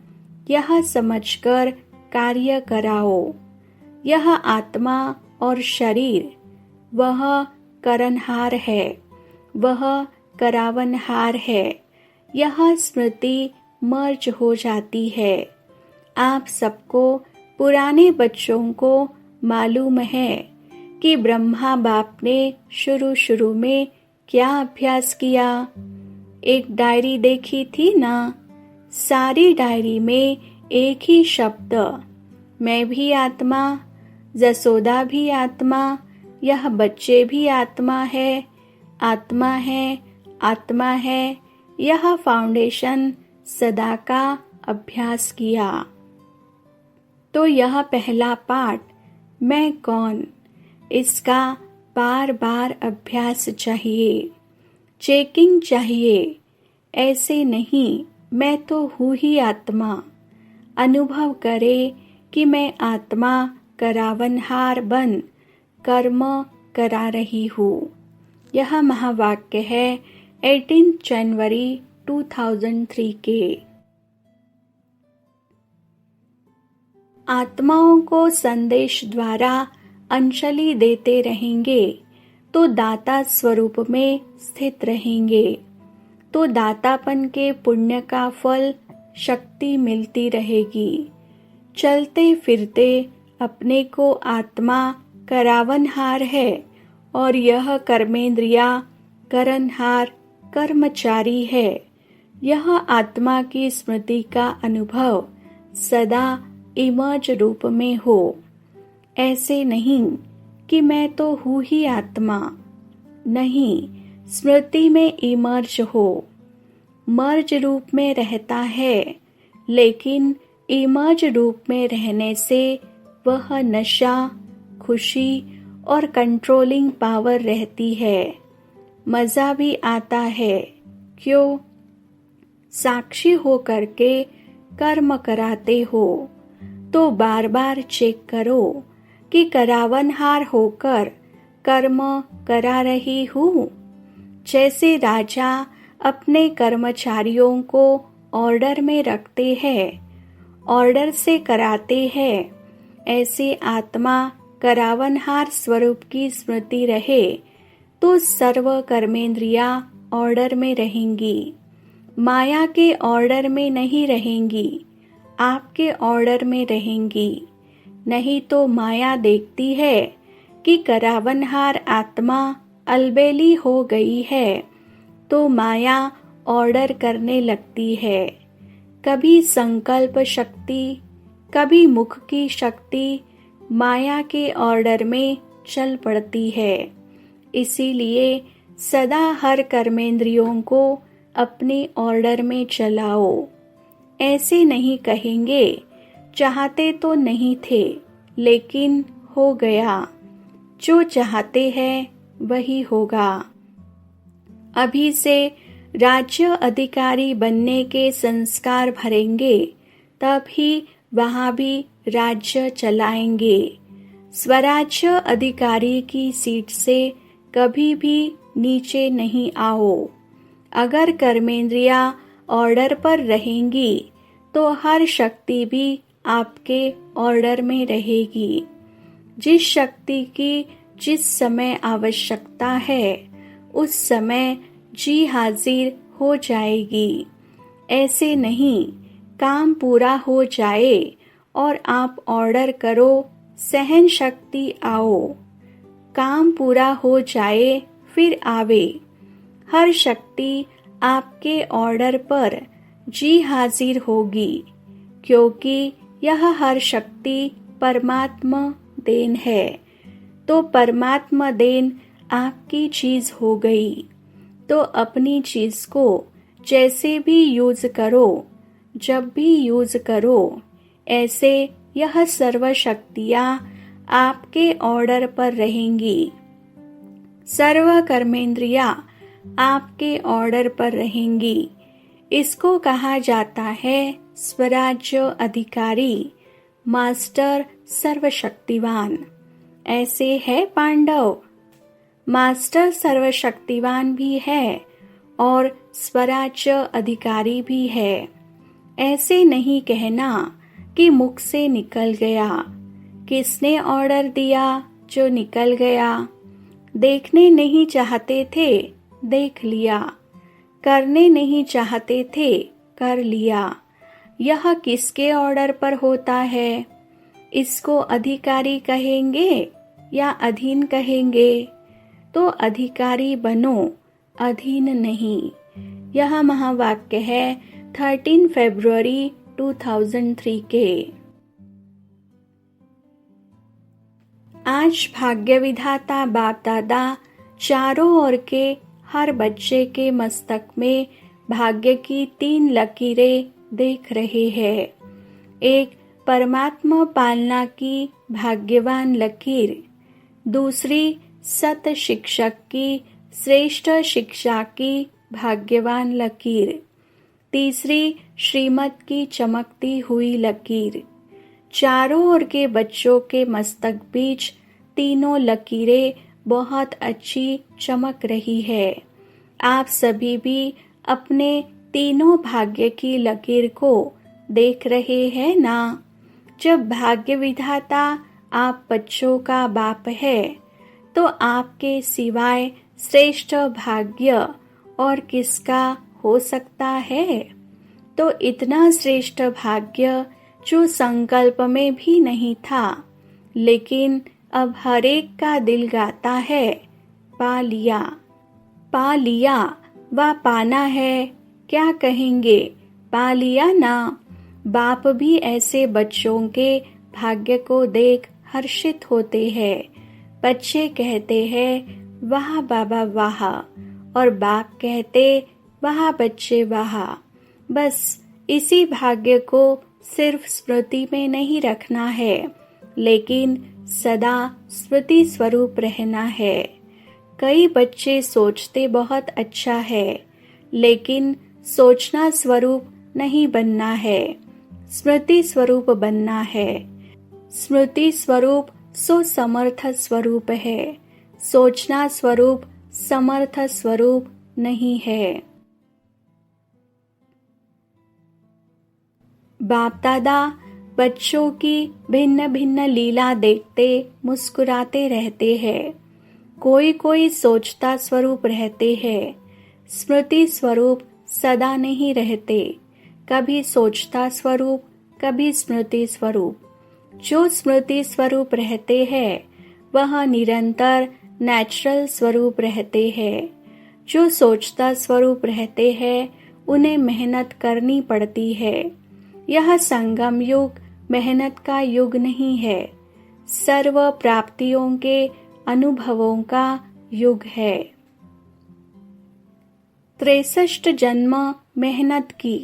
यह समझकर कार्य कराओ। यह आत्मा और शरीर वह करनहार है, वह करावनहार है। यह स्मृति मर्ज हो जाती है। आप सबको, पुराने बच्चों को मालूम है कि ब्रह्मा बाप ने शुरू में क्या अभ्यास किया। एक डायरी देखी थी ना, सारी डायरी में एक ही शब्द, मैं भी आत्मा, जसोदा भी आत्मा, यह बच्चे भी आत्मा है, आत्मा है, आत्मा है। यह फाउंडेशन सदा का अभ्यास किया। तो यह पहला पाठ मैं कौन, इसका बार बार अभ्यास चाहिए, चेकिंग चाहिए। ऐसे नहीं, मैं तो हूँ ही आत्मा। अनुभव करे कि मैं आत्मा करावनहार बन कर्म करा रही हूँ। यह महावाक्य है 18 जनवरी 2003 के। आत्माओं को संदेश द्वारा अंजलि देते रहेंगे तो दाता स्वरूप में स्थित रहेंगे, तो दातापन के पुण्य का फल शक्ति मिलती रहेगी। चलते फिरते अपने को आत्मा करावनहार है और यह कर्मेंद्रिया करनहार कर्मचारी है। यह आत्मा की स्मृति का अनुभव सदा इमर्ज रूप में हो। ऐसे नहीं कि मैं तो हूँ ही आत्मा। नहीं, स्मृति में इमर्ज हो। मर्ज रूप में रहता है, लेकिन इमर्ज रूप में रहने से वह नशा, खुशी और कंट्रोलिंग पावर रहती है। मजा भी आता है। क्यों? साक्षी हो करके कर्म कराते हो तो बार बार चेक करो कि करावनहार होकर कर्म करा रही हूँ। जैसे राजा अपने कर्मचारियों को ऑर्डर में रखते हैं, ऑर्डर से कराते हैं, ऐसे आत्मा करावनहार स्वरूप की स्मृति रहे तो सर्व कर्मेंद्रिया ऑर्डर में रहेंगी। माया के ऑर्डर में नहीं रहेंगी, आपके ऑर्डर में रहेंगी। नहीं तो माया देखती है कि करावनहार आत्मा अलबेली हो गई है तो माया ऑर्डर करने लगती है। कभी संकल्प शक्ति, कभी मुख की शक्ति माया के ऑर्डर में चल पड़ती है। इसीलिए सदा हर कर्मेंद्रियों को अपने ऑर्डर में चलाओ। ऐसे नहीं कहेंगे चाहते तो नहीं थे लेकिन हो गया। जो चाहते हैं वही होगा। अभी से राज्य अधिकारी बनने के संस्कार भरेंगे, तब ही वहाँ भी राज्य चलाएंगे। स्वराज्य अधिकारी की सीट से कभी भी नीचे नहीं आओ। अगर कर्मेंद्रिया ऑर्डर पर रहेंगी तो हर शक्ति भी आपके ऑर्डर में रहेगी। जिस शक्ति की जिस समय आवश्यकता है उस समय जी हाजिर हो जाएगी। ऐसे नहीं काम पूरा हो जाए और आप ऑर्डर करो सहन शक्ति आओ। काम पूरा हो जाए फिर आवे। हर शक्ति आपके ऑर्डर पर जी हाजिर होगी, क्योंकि यह हर शक्ति परमात्मा देन है। तो परमात्मा देन आपकी चीज हो गई, तो अपनी चीज को जैसे भी यूज करो, जब भी यूज करो, ऐसे यह सर्व शक्तियाँ आपके ऑर्डर पर रहेंगी। सर्व कर्मेंद्रिया आपके ऑर्डर पर रहेंगी। इसको कहा जाता है स्वराज्य अधिकारी, मास्टर सर्वशक्तिवान। ऐसे है पांडव। मास्टर सर्वशक्तिवान भी है और स्वराज्य अधिकारी भी है। ऐसे नहीं कहना कि मुख से निकल गया। किसने ऑर्डर दिया जो निकल गया? देखने नहीं चाहते थे, देख लिया। करने नहीं चाहते थे, कर लिया। यह किसके ऑर्डर पर होता है? इसको अधिकारी कहेंगे या अधीन कहेंगे? तो अधिकारी बनो, अधीन नहीं। यह महावाक्य है 13 फरवरी 2003 के। आज भाग्य विधाता बाप दादा चारों ओर के हर बच्चे के मस्तक में भाग्य की 3 लकीरें देख रहे हैं। एक परमात्मा पालना की भाग्यवान लकीर, दूसरी सत शिक्षक की श्रेष्ठ शिक्षा की भाग्यवान लकीर, तीसरी श्रीमत की चमकती हुई लकीर। चारों ओर के बच्चों के मस्तक बीच तीनों लकीरें बहुत अच्छी चमक रही है। आप सभी भी अपने तीनों भाग्य की लकीर को देख रहे हैं ना। जब भाग्य विधाता आप बच्चों का बाप है, तो आपके सिवाय श्रेष्ठ भाग्य और किसका हो सकता है। तो इतना श्रेष्ठ भाग्य जो संकल्प में भी नहीं था, लेकिन अब हर एक का दिल गाता है, पा लिया। पा लिया व पाना है, क्या कहेंगे, पा लिया ना। बाप भी ऐसे बच्चों के भाग्य को देख हर्षित होते हैं। बच्चे कहते हैं वाह बाबा वाह, और बाप कहते वाह बच्चे वाह। बस इसी भाग्य को सिर्फ स्मृति में नहीं रखना है, लेकिन सदा स्मृति स्वरूप रहना है। कई बच्चे सोचते बहुत अच्छा है, लेकिन सोचना स्वरूप नहीं बनना है, स्मृति स्वरूप बनना है। स्मृति स्वरूप सो समर्थ स्वरूप है, सोचना स्वरूप समर्थ स्वरूप नहीं है। बाप दादा बच्चों की भिन्न भिन्न लीला देखते मुस्कुराते रहते हैं। कोई कोई सोचता स्वरूप रहते हैं, स्मृति स्वरूप सदा नहीं रहते, कभी सोचता स्वरूप, कभी स्मृति स्वरूप। जो स्मृति स्वरूप रहते हैं वह निरंतर नेचुरल स्वरूप रहते हैं। जो सोचता स्वरूप रहते हैं उन्हें मेहनत करनी पड़ती है। यह संगम युग मेहनत का युग नहीं है, सर्व प्राप्तियों के अनुभवों का युग है। 63 जन्म मेहनत की,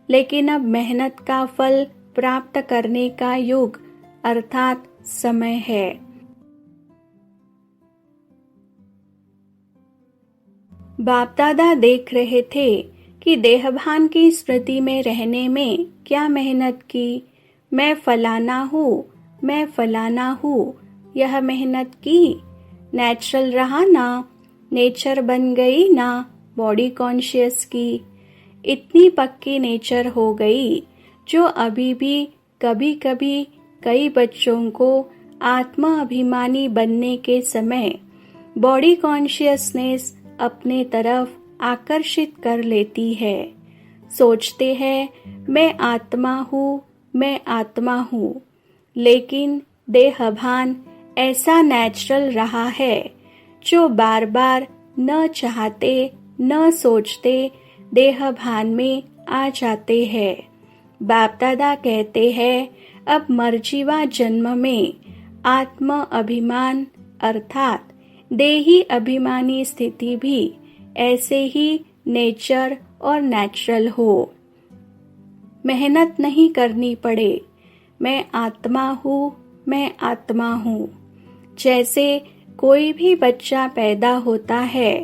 लेकिन अब मेहनत का फल प्राप्त करने का युग अर्थात समय है। बाप दादा देख रहे थे कि देहभान की स्मृति में रहने में क्या मेहनत की। मैं फलाना हूँ, मैं फलाना हूँ, यह मेहनत की। नेचुरल रहा ना, नेचर बन गई ना बॉडी कॉन्शियस की। इतनी पक्की नेचर हो गई जो अभी भी कभी कभी कई बच्चों को आत्मा अभिमानी बनने के समय बॉडी कॉन्शियसनेस अपने तरफ आकर्षित कर लेती है। सोचते हैं मैं आत्मा हूँ, मैं आत्मा हूँ, लेकिन देहभान ऐसा नेचुरल रहा है जो बार बार न चाहते न सोचते देहभान में आ जाते हैं। बाप दादा कहते हैं अब मर्जीवा जन्म में आत्म अभिमान अर्थात देही अभिमानी स्थिति भी ऐसे ही नेचर और नेचुरल हो। मेहनत नहीं करनी पड़े, मैं आत्मा हूँ, मैं आत्मा हूँ। जैसे कोई भी बच्चा पैदा होता है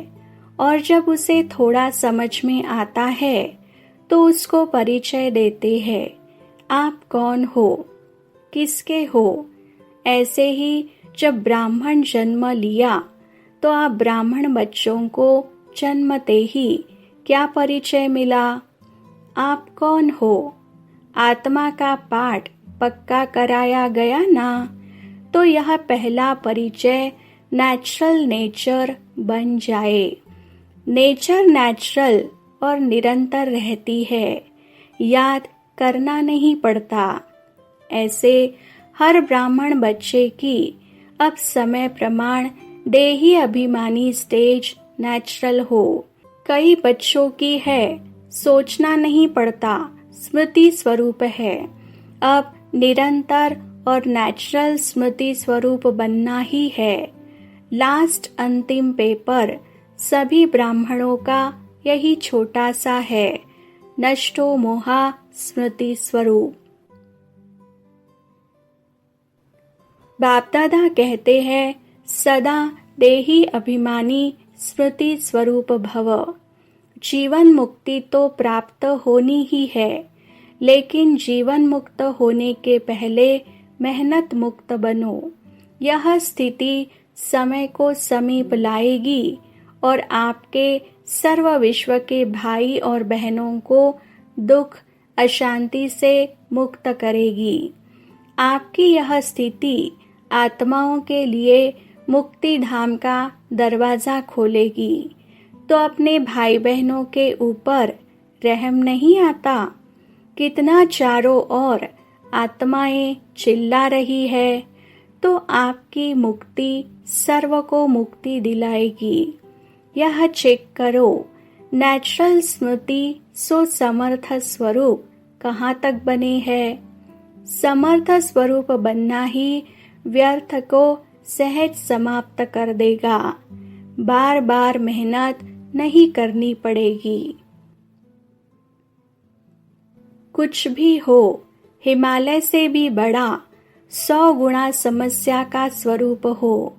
और जब उसे थोड़ा समझ में आता है तो उसको परिचय देते हैं, आप कौन हो, किसके हो। ऐसे ही जब ब्राह्मण जन्म लिया तो आप ब्राह्मण बच्चों को जन्मते ही क्या परिचय मिला, आप कौन हो। आत्मा का पाठ पक्का कराया गया ना, तो यह पहला परिचय नेचुरल नेचर बन जाए। नेचर नेचुरल और निरंतर रहती है, याद करना नहीं पड़ता। ऐसे हर ब्राह्मण बच्चे की अब समय प्रमाण देही अभिमानी स्टेज नेचुरल हो। कई बच्चों की है सोचना नहीं पड़ता, स्मृति स्वरूप है। अब निरंतर और नेचुरल स्मृति स्वरूप बनना ही है। लास्ट अंतिम पेपर सभी ब्राह्मणों का यही छोटा सा है, नष्टो मोहा स्मृति स्वरूप। बाप दादा कहते हैं सदा देही अभिमानी स्मृति स्वरूप भव। जीवन मुक्ति तो प्राप्त होनी ही है, लेकिन जीवन मुक्त होने के पहले मेहनत मुक्त बनो। यह स्थिति समय को समीप लाएगी और आपके सर्व विश्व के भाई और बहनों को दुख अशांति से मुक्त करेगी। आपकी यह स्थिति आत्माओं के लिए मुक्ति धाम का दरवाजा खोलेगी। तो अपने भाई बहनों के ऊपर रहम नहीं आता? कितना चारों ओर आत्माएं चिल्ला रही है, तो आपकी मुक्ति सर्व को मुक्ति दिलाएगी। यह चेक करो, नेचुरल स्मृति सो समर्थ स्वरूप कहाँ तक बने है। समर्थ स्वरूप बनना ही व्यर्थ को सहज समाप्त कर देगा। बार बार मेहनत नहीं करनी पड़ेगी। कुछ भी हो, हिमालय से भी बड़ा 100 गुणा समस्या का स्वरूप हो,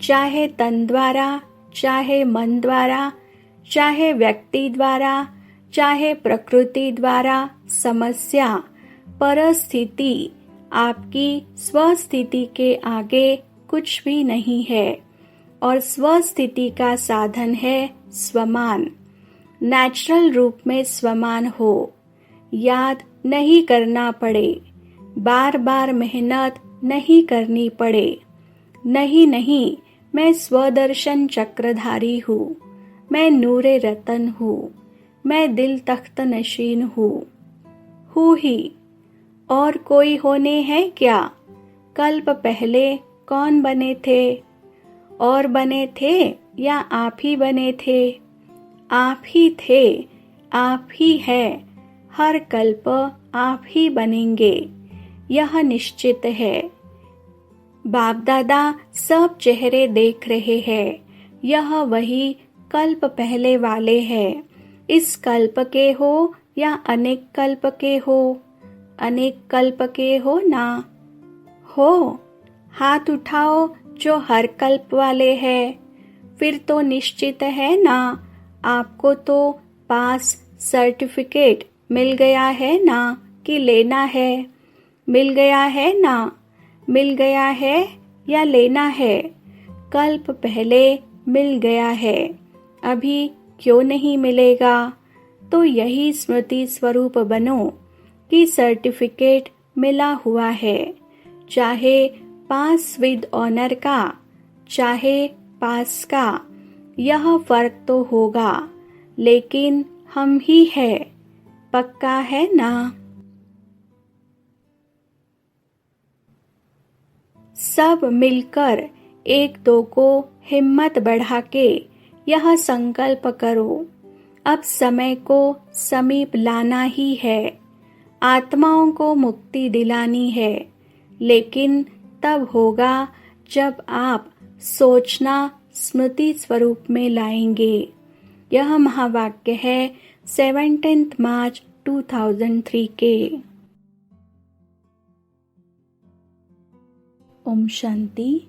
चाहे तन द्वारा, चाहे मन द्वारा, चाहे व्यक्ति द्वारा, चाहे प्रकृति द्वारा समस्या, परिस्थिति आपकी स्वस्थिति के आगे कुछ भी नहीं है। और स्वस्थिति का साधन है स्वमान। नेचुरल रूप में स्वमान हो, याद नहीं करना पड़े, बार बार मेहनत नहीं करनी पड़े। नहीं, मैं स्वदर्शन चक्रधारी हूँ, मैं नूरे रतन हूँ, मैं दिल तख्त नशीन हूँ ही। और कोई होने हैं क्या? कल्प पहले कौन बने थे? और बने थे या आप ही बने थे? आप ही थे, आप ही है, हर कल्प आप ही बनेंगे, यह निश्चित है। बाप दादा सब चेहरे देख रहे हैं, यह वही कल्प पहले वाले हैं। इस कल्प के हो या अनेक कल्प के हो? अनेक कल्प के हो ना? हो, हाथ उठाओ जो हर कल्प वाले हैं। फिर तो निश्चित है ना, आपको तो पास सर्टिफिकेट मिल गया है ना कि लेना है? मिल गया है ना? मिल गया है या लेना है? कल्प पहले मिल गया है, अभी क्यों नहीं मिलेगा? तो यही स्मृति स्वरूप बनो कि सर्टिफिकेट मिला हुआ है, चाहे पास विद ऑनर का, चाहे पास का, यह फर्क तो होगा, लेकिन हम ही है, पक्का है ना? सब मिलकर एक दो को हिम्मत बढ़ा के यह संकल्प करो, अब समय को समीप लाना ही है, आत्माओं को मुक्ति दिलानी है। लेकिन तब होगा जब आप सोचना स्मृति स्वरूप में लाएंगे। यह महावाक्य है 17 मार्च 2003 के। ओम शांति।